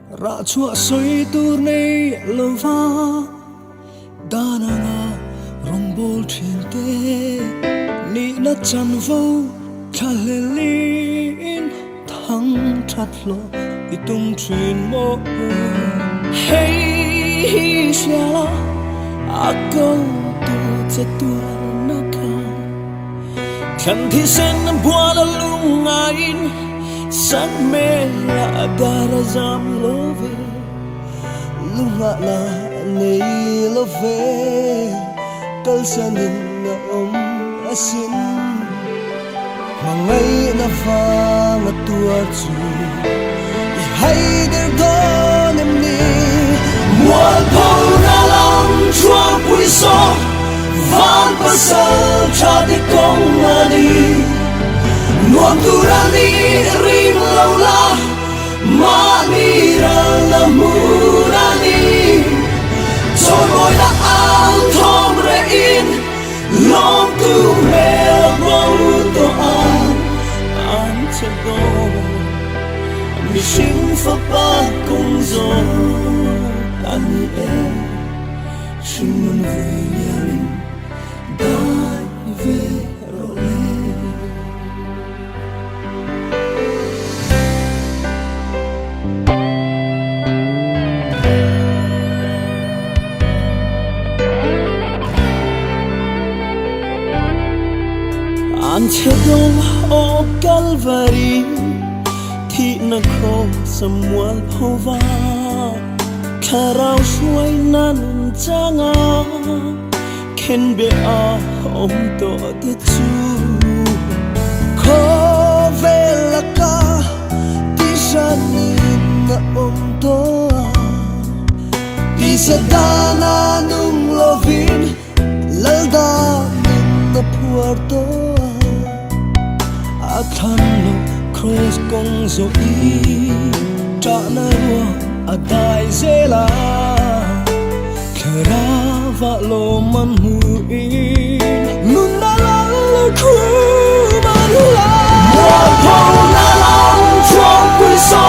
ra chua soi tur nei lova dana nga rong bol thin te ni na chan vo khalelin thang that lo itum thin mo hey shala akong tu chatuan na ka khan thi sen bua la lungain san me la dara zam love lunga la nei love kal sanin na asin mangai na fa na tua chu I hay der don em ni mual pau na lang chua pui so van pasal cha de kong na ni nuam turani rim laula mani rana murani so moi na al thom re in lom tu me mo to an che go mi shin fa pa kong zo an e shin mun ve yarin dai ve ro an che dom o Calvary thi na kho samual phova kharau shuai nan changa khen be a om to te chu kho velaka ti shani na om to di sadana nung lovin lalda na puerto athano cross kong zo I ta na ro adai zela krava lo man mu in nun na la khu man la mo po na la cho quy so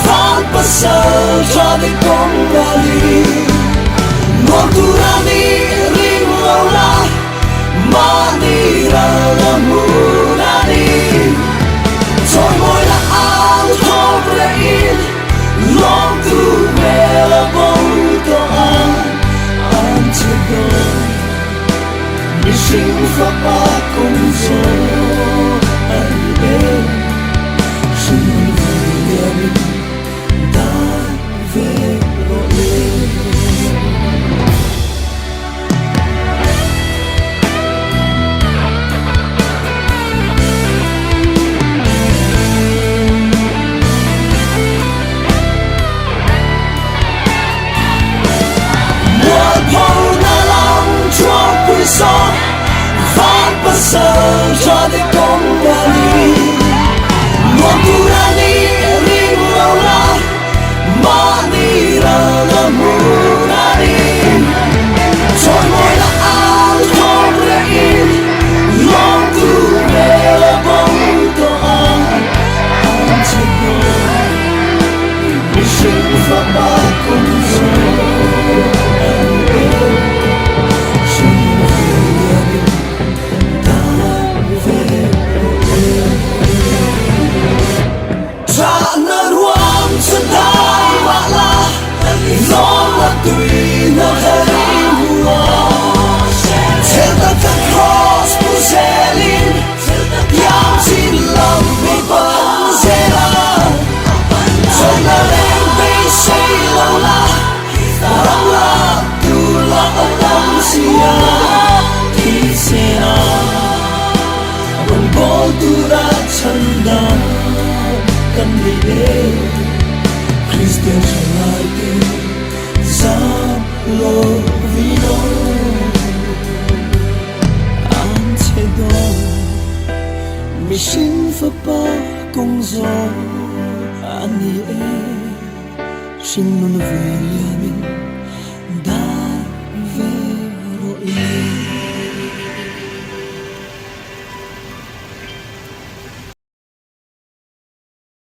van pasal cha de kong gali mo tu ra ni ring lo la mani ra la mu Thôi môi là áo thơm lên Long tu mê là bông tô an chưa đôi Mi sinh pháp ba cùng dô anh bên Sinh về nhà mình đã về lộ lên so van pasal cha de kong gali nuam turani ring laula mani ra la murani choi moi la al thom re in long tu me la bong to an che go mi shin fa ba kong so Tui na hai mua Theo ta cắt cross bu zelin Yam xin lòng bị bắn zela Cho na lên bay say lâu la Răng la tu la ở tâm xìa Thì xe na Rung bol tu ra chân đa Cần đi đê Christian trở lại tên lo vino ante do mi shin fa pa kong zo ani e shin nun ve ya min